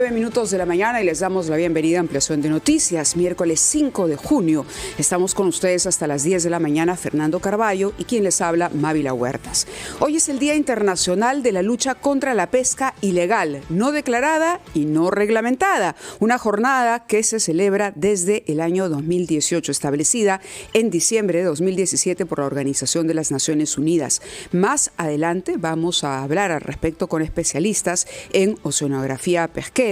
9 minutos de la mañana y les damos la bienvenida a Ampliación de Noticias, miércoles 5 de junio. Estamos con ustedes hasta las 10 de la mañana, Fernando Carballo y quien les habla, Mávila Huertas. Hoy es el Día Internacional de la Lucha contra la Pesca Ilegal, no declarada y no reglamentada, una jornada que se celebra desde el año 2018, establecida en diciembre de 2017 por la Organización de las Naciones Unidas. Más adelante vamos a hablar al respecto con especialistas en oceanografía pesquera,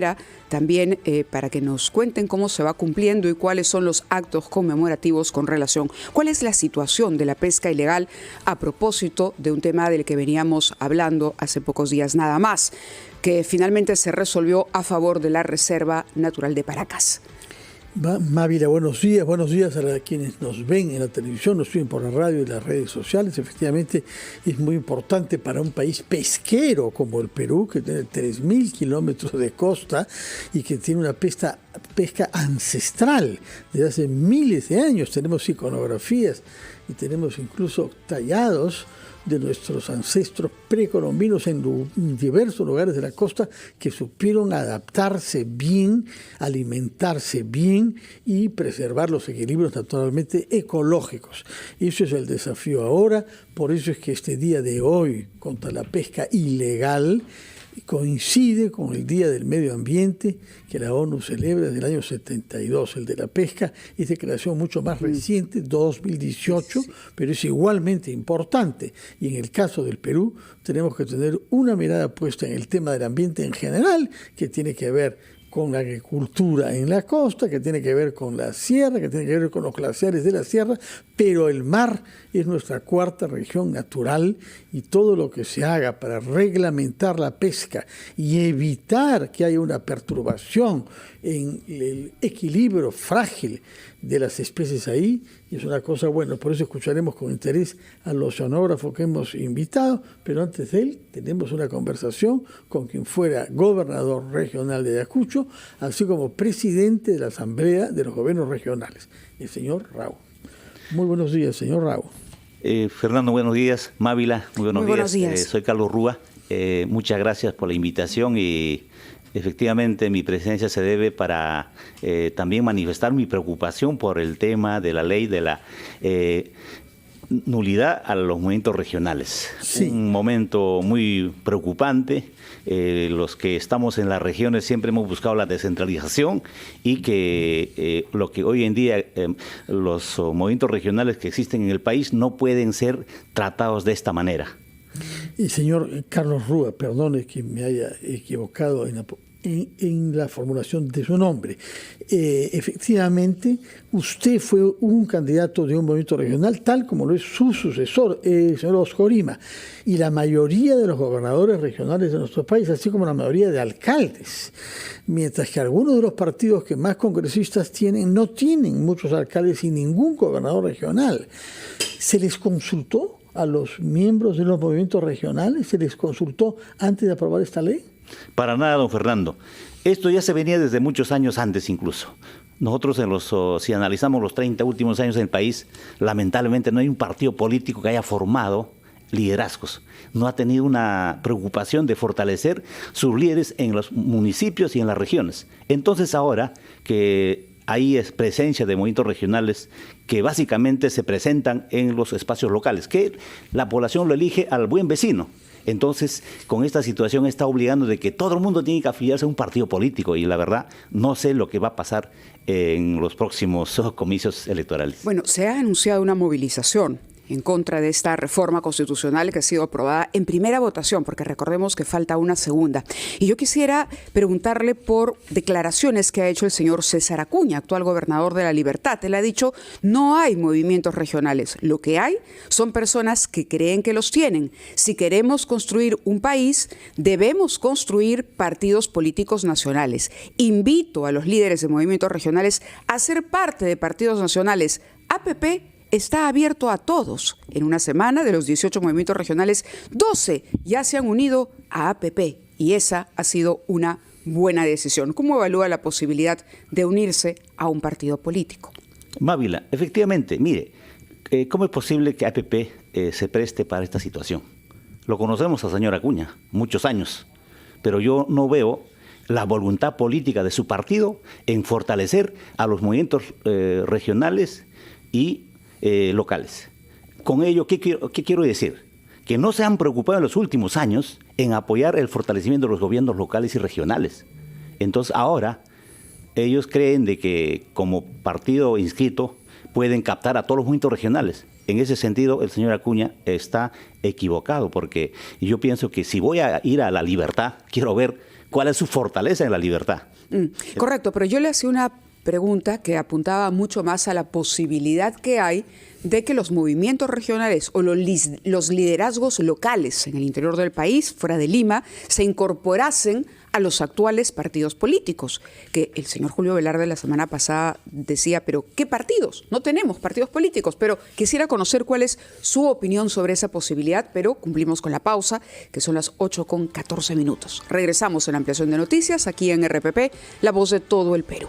también para que nos cuenten cómo se va cumpliendo y cuáles son los actos conmemorativos con relación, cuál es la situación de la pesca ilegal a propósito de un tema del que veníamos hablando hace pocos días nada más, que finalmente se resolvió a favor de la Reserva Natural de Paracas. Mávila, buenos días a quienes nos ven en la televisión, nos siguen por la radio y las redes sociales. Efectivamente es muy importante para un país pesquero como el Perú, que tiene 3.000 kilómetros de costa y que tiene una pesca ancestral desde hace miles de años. Tenemos iconografías y tenemos incluso tallados de nuestros ancestros precolombinos en diversos lugares de la costa que supieron adaptarse bien, alimentarse bien y preservar los equilibrios naturalmente ecológicos. Eso es el desafío ahora, por eso es que este día de hoy contra la pesca ilegal coincide con el Día del Medio Ambiente que la ONU celebra desde el año 72. El de la pesca es declaración mucho más reciente, 2018, pero es igualmente importante. Y en el caso del Perú tenemos que tener una mirada puesta en el tema del ambiente en general, que tiene que ver con la agricultura en la costa, que tiene que ver con la sierra, que tiene que ver con los glaciares de la sierra, pero el mar es nuestra cuarta región natural y todo lo que se haga para reglamentar la pesca y evitar que haya una perturbación en el equilibrio frágil de las especies ahí es una cosa buena. Por eso escucharemos con interés al oceanógrafo que hemos invitado, pero antes de él tenemos una conversación con quien fuera gobernador regional de Ayacucho, así como presidente de la Asamblea de los Gobiernos Regionales, el señor Rao. Muy buenos días, señor Rao. Fernando, buenos días. Mávila, muy buenos días. Soy Carlos Rúa. Muchas gracias por la invitación y efectivamente mi presencia se debe para también manifestar mi preocupación por el tema de la ley de la nulidad a los movimientos regionales. Sí. Un momento muy preocupante. Los que estamos en las regiones siempre hemos buscado la descentralización y que lo que hoy en día los movimientos regionales que existen en el país no pueden ser tratados de esta manera. Y señor Carlos Rúa, perdone que me haya equivocado en la formulación de su nombre. Efectivamente, usted fue un candidato de un movimiento regional, tal como lo es su sucesor, el señor Oscorima, y la mayoría de los gobernadores regionales de nuestro país, así como la mayoría de alcaldes. Mientras que algunos de los partidos que más congresistas tienen, no tienen muchos alcaldes y ningún gobernador regional. ¿Se les consultó a los miembros de los movimientos regionales? ¿Se les consultó antes de aprobar esta ley? Para nada, don Fernando. Esto ya se venía desde muchos años antes incluso. Nosotros, si analizamos los 30 últimos años en el país, lamentablemente no hay un partido político que haya formado liderazgos. No ha tenido una preocupación de fortalecer sus líderes en los municipios y en las regiones. Entonces ahora que hay presencia de movimientos regionales que básicamente se presentan en los espacios locales, que la población lo elige al buen vecino. Entonces, con esta situación está obligando de que todo el mundo tiene que afiliarse a un partido político y la verdad no sé lo que va a pasar en los próximos comicios electorales. Bueno, se ha anunciado una movilización en contra de esta reforma constitucional que ha sido aprobada en primera votación, porque recordemos que falta una segunda. Y yo quisiera preguntarle por declaraciones que ha hecho el señor César Acuña, actual gobernador de La Libertad. Él ha dicho, no hay movimientos regionales, lo que hay son personas que creen que los tienen. Si queremos construir un país, debemos construir partidos políticos nacionales. Invito a los líderes de movimientos regionales a ser parte de partidos nacionales. APP está abierto a todos. En una semana, de los 18 movimientos regionales, 12 ya se han unido a APP y esa ha sido una buena decisión. ¿Cómo evalúa la posibilidad de unirse a un partido político? Mávila, efectivamente, mire, ¿cómo es posible que APP se preste para esta situación? Lo conocemos al señor Acuña, muchos años, pero yo no veo la voluntad política de su partido en fortalecer a los movimientos regionales y locales. Con ello, ¿qué quiero decir? Que no se han preocupado en los últimos años en apoyar el fortalecimiento de los gobiernos locales y regionales. Entonces ahora ellos creen de que como partido inscrito pueden captar a todos los movimientos regionales. En ese sentido, el señor Acuña está equivocado, porque yo pienso que si voy a ir a la libertad, quiero ver cuál es su fortaleza en la libertad. Correcto, pero yo le hacía una pregunta que apuntaba mucho más a la posibilidad que hay de que los movimientos regionales o los liderazgos locales en el interior del país, fuera de Lima, se incorporasen a los actuales partidos políticos, que el señor Julio Velarde la semana pasada decía, pero ¿qué partidos? No tenemos partidos políticos, pero quisiera conocer cuál es su opinión sobre esa posibilidad, pero cumplimos con la pausa, que son las 8:14. Regresamos en Ampliación de Noticias, aquí en RPP, la voz de todo el Perú.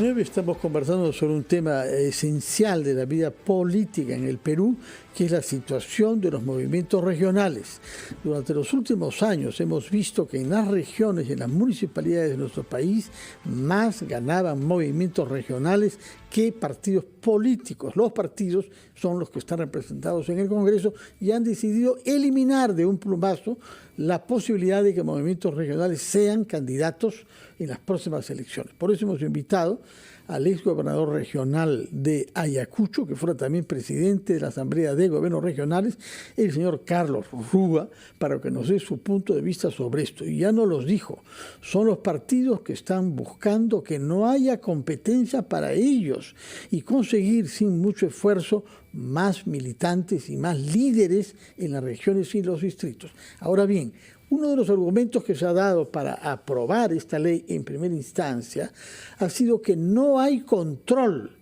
Hoy estamos conversando sobre un tema esencial de la vida política en el Perú, que es la situación de los movimientos regionales. Durante los últimos años hemos visto que en las regiones y en las municipalidades de nuestro país más ganaban movimientos regionales que partidos políticos. Los partidos son los que están representados en el Congreso y han decidido eliminar de un plumazo la posibilidad de que movimientos regionales sean candidatos en las próximas elecciones. Por eso hemos invitado al ex gobernador regional de Ayacucho, que fuera también presidente de la Asamblea de Gobiernos Regionales, el señor Carlos Rúa, para que nos dé su punto de vista sobre esto. Y ya nos los dijo, son los partidos que están buscando que no haya competencia para ellos y conseguir sin mucho esfuerzo más militantes y más líderes en las regiones y los distritos. Ahora bien, uno de los argumentos que se ha dado para aprobar esta ley en primera instancia ha sido que no hay control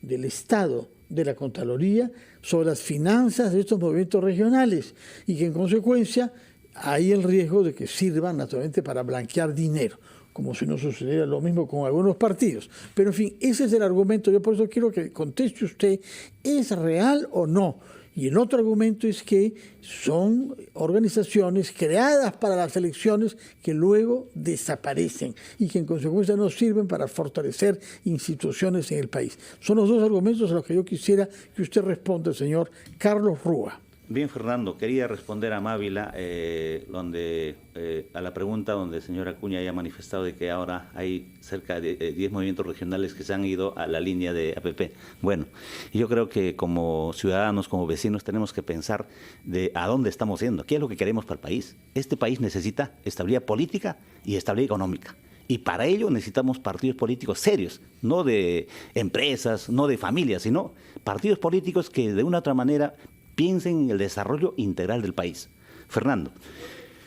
del Estado, de la Contraloría, sobre las finanzas de estos movimientos regionales y que en consecuencia hay el riesgo de que sirvan naturalmente para blanquear dinero, como si no sucediera lo mismo con algunos partidos. Pero en fin, ese es el argumento. Yo por eso quiero que conteste usted, ¿es real o no? Y el otro argumento es que son organizaciones creadas para las elecciones que luego desaparecen y que en consecuencia no sirven para fortalecer instituciones en el país. Son los dos argumentos a los que yo quisiera que usted responda, señor Carlos Rúa. Bien, Fernando, quería responder a Mávila a la pregunta donde el señor Acuña ya ha manifestado de que ahora hay cerca de 10 movimientos regionales que se han ido a la línea de APP. Bueno, yo creo que como ciudadanos, como vecinos, tenemos que pensar de a dónde estamos yendo, qué es lo que queremos para el país. Este país necesita estabilidad política y estabilidad económica. Y para ello necesitamos partidos políticos serios, no de empresas, no de familias, sino partidos políticos que de una u otra manera piensen en el desarrollo integral del país. Fernando,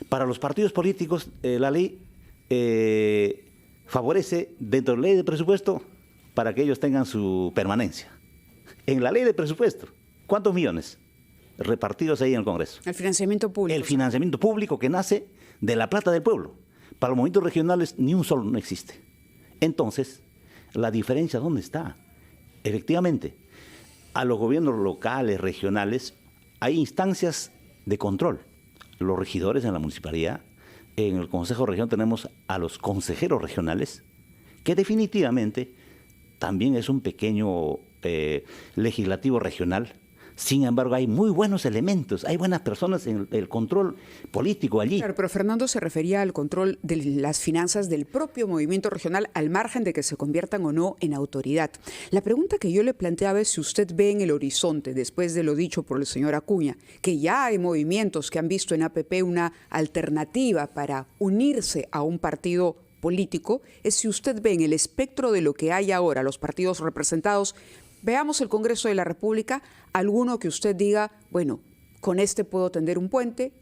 para los partidos políticos la ley favorece dentro de la ley de presupuesto para que ellos tengan su permanencia. En la ley de presupuesto, ¿cuántos millones repartidos ahí en el Congreso? El financiamiento público. El financiamiento público que nace de la plata del pueblo. Para los movimientos regionales ni un solo no existe. Entonces, ¿la diferencia dónde está? Efectivamente, a los gobiernos locales, regionales, hay instancias de control. Los regidores en la municipalidad, en el Consejo de Región tenemos a los consejeros regionales, que definitivamente también es un pequeño legislativo regional. Sin embargo, hay muy buenos elementos, hay buenas personas en el control político allí. Claro, pero Fernando se refería al control de las finanzas del propio movimiento regional al margen de que se conviertan o no en autoridad. La pregunta que yo le planteaba es si usted ve en el horizonte, después de lo dicho por el señor Acuña, que ya hay movimientos que han visto en APP una alternativa para unirse a un partido político, es si usted ve en el espectro de lo que hay ahora, los partidos representados. Veamos el Congreso de la República, alguno que usted diga, bueno, con este puedo tender un puente,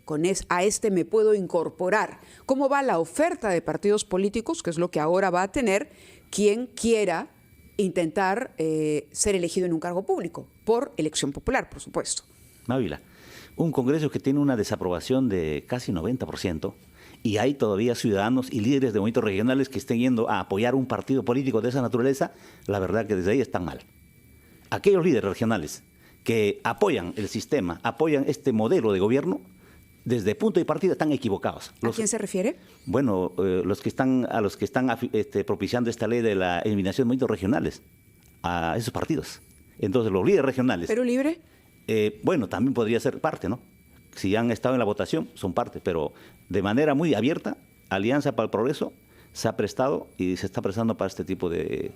a este me puedo incorporar. ¿Cómo va la oferta de partidos políticos, que es lo que ahora va a tener quien quiera intentar ser elegido en un cargo público, por elección popular, por supuesto? Mávila, un Congreso que tiene una desaprobación de casi 90%, y hay todavía ciudadanos y líderes de movimientos regionales que estén yendo a apoyar un partido político de esa naturaleza, la verdad que desde ahí están mal. Aquellos líderes regionales que apoyan el sistema, apoyan este modelo de gobierno, desde punto de partida están equivocados. ¿A quién se refiere? Bueno, a los que están propiciando esta ley de la eliminación de movimientos regionales, a esos partidos. Entonces, los líderes regionales... ¿Perú Libre? Bueno, también podría ser parte, ¿no? Si han estado en la votación, son parte, pero de manera muy abierta, Alianza para el Progreso se ha prestado y se está prestando para este tipo de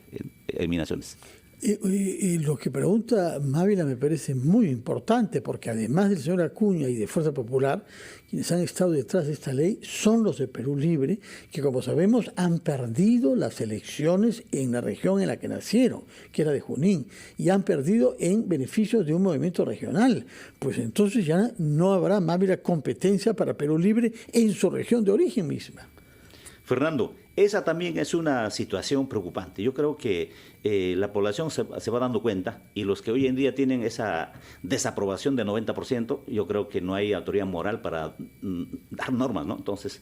eliminaciones. Y lo que pregunta Mávila me parece muy importante, porque además del señor Acuña y de Fuerza Popular, quienes han estado detrás de esta ley son los de Perú Libre, que como sabemos han perdido las elecciones en la región en la que nacieron, que era de Junín, y han perdido en beneficio de un movimiento regional. Pues entonces ya no habrá, Mávila, competencia para Perú Libre en su región de origen misma. Fernando, esa también es una situación preocupante. Yo creo que la población se va dando cuenta, y los que hoy en día tienen esa desaprobación de 90%, yo creo que no hay autoridad moral para dar normas, ¿no? Entonces,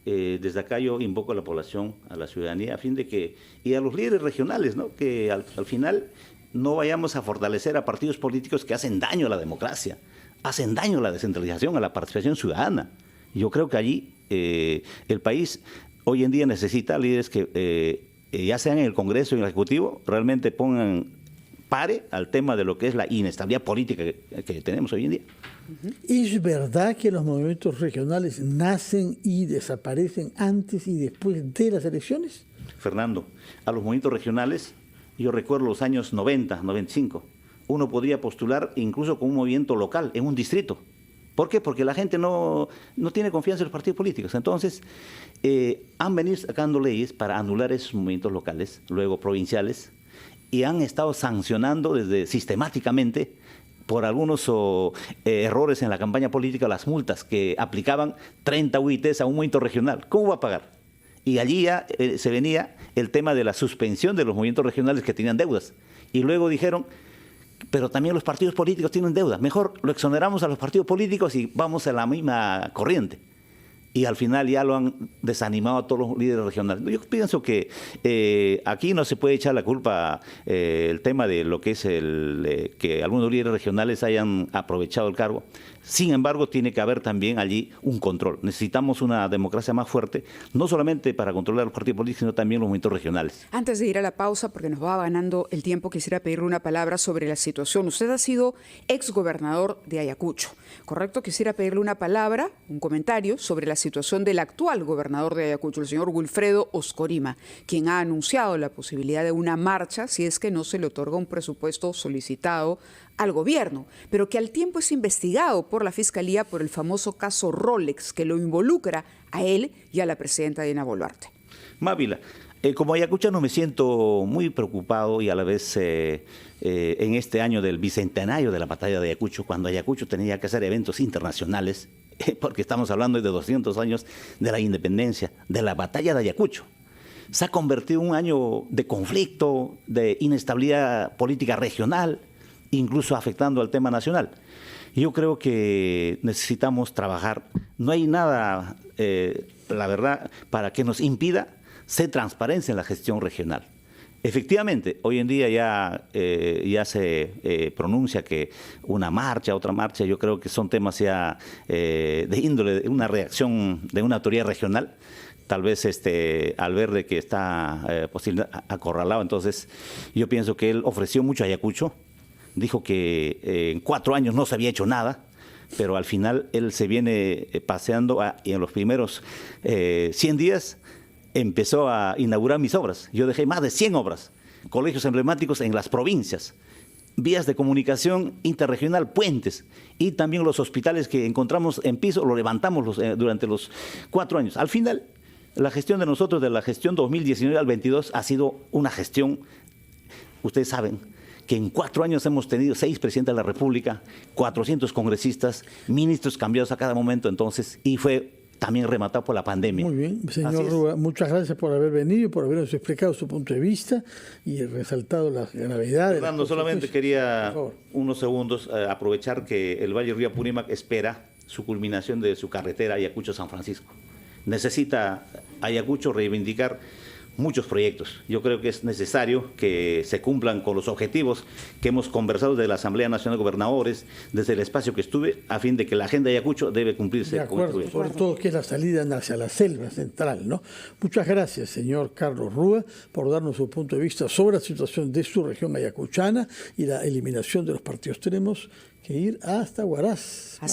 desde acá yo invoco a la población, a la ciudadanía, a fin de que, y a los líderes regionales, ¿no? Que al final no vayamos a fortalecer a partidos políticos que hacen daño a la democracia, hacen daño a la descentralización, a la participación ciudadana. Yo creo que allí el país hoy en día necesita líderes que, ya sean en el Congreso y en el Ejecutivo, realmente pongan pare al tema de lo que es la inestabilidad política que tenemos hoy en día. ¿Es verdad que los movimientos regionales nacen y desaparecen antes y después de las elecciones? Fernando, a los movimientos regionales, yo recuerdo los años 90, 95, uno podría postular incluso con un movimiento local en un distrito. ¿Por qué? Porque la gente no tiene confianza en los partidos políticos. Entonces, han venido sacando leyes para anular esos movimientos locales, luego provinciales, y han estado sancionando sistemáticamente por algunos errores en la campaña política las multas que aplicaban 30 UITs a un movimiento regional. ¿Cómo va a pagar? Y allí ya se venía el tema de la suspensión de los movimientos regionales que tenían deudas. Y luego dijeron, pero también los partidos políticos tienen deuda. Mejor lo exoneramos a los partidos políticos y vamos a la misma corriente. Y al final ya lo han desanimado a todos los líderes regionales. Yo pienso que aquí no se puede echar la culpa el tema de lo que es que algunos líderes regionales hayan aprovechado el cargo. Sin embargo, tiene que haber también allí un control. Necesitamos una democracia más fuerte, no solamente para controlar los partidos políticos, sino también los movimientos regionales. Antes de ir a la pausa, porque nos va ganando el tiempo, quisiera pedirle una palabra sobre la situación. Usted ha sido exgobernador de Ayacucho, ¿correcto? Quisiera pedirle una palabra, un comentario sobre la situación del actual gobernador de Ayacucho, el señor Wilfredo Oscorima, quien ha anunciado la posibilidad de una marcha si es que no se le otorga un presupuesto solicitado al gobierno, pero que al tiempo es investigado por la Fiscalía por el famoso caso Rolex, que lo involucra a él y a la presidenta Dina Boluarte. Mávila, como ayacuchano me siento muy preocupado y a la vez en este año del bicentenario de la batalla de Ayacucho, cuando Ayacucho tenía que hacer eventos internacionales, porque estamos hablando de 200 años de la independencia, de la batalla de Ayacucho. Se ha convertido en un año de conflicto, de inestabilidad política regional, incluso afectando al tema nacional. Yo creo que necesitamos trabajar. No hay nada, la verdad, para que nos impida ser transparencia en la gestión regional. Efectivamente, hoy en día ya se pronuncia que una marcha, otra marcha, yo creo que son temas ya de índole, de una reacción de una autoridad regional. Tal vez al ver de que está acorralado, entonces yo pienso que él ofreció mucho a Ayacucho. Dijo que en 4 años no se había hecho nada, pero al final él se viene paseando y en los primeros 100 días empezó a inaugurar mis obras. Yo dejé más de 100 obras, colegios emblemáticos en las provincias, vías de comunicación interregional, puentes, y también los hospitales que encontramos en piso, lo levantamos durante los 4 años. Al final, la gestión de nosotros, de la gestión 2019 al 22, ha sido una gestión, ustedes saben, que en 4 años hemos tenido 6 presidentes de la República, 400 congresistas, ministros cambiados a cada momento, entonces, y fue también rematado por la pandemia. Muy bien, señor Rúa, muchas gracias por haber venido, por habernos explicado su punto de vista y resaltado la gravedad. Fernando, solamente quería unos segundos aprovechar que el Valle Río Apurímac espera su culminación de su carretera Ayacucho-San Francisco. Necesita Ayacucho reivindicar muchos proyectos. Yo creo que es necesario que se cumplan con los objetivos que hemos conversado desde la Asamblea Nacional de Gobernadores, desde el espacio que estuve, a fin de que la agenda de Ayacucho debe cumplirse. De acuerdo, sobre todo que es la salida hacia la selva central, ¿no? Muchas gracias, señor Carlos Rúa, por darnos su punto de vista sobre la situación de su región ayacuchana y la eliminación de los partidos. Tenemos que ir hasta Huaraz.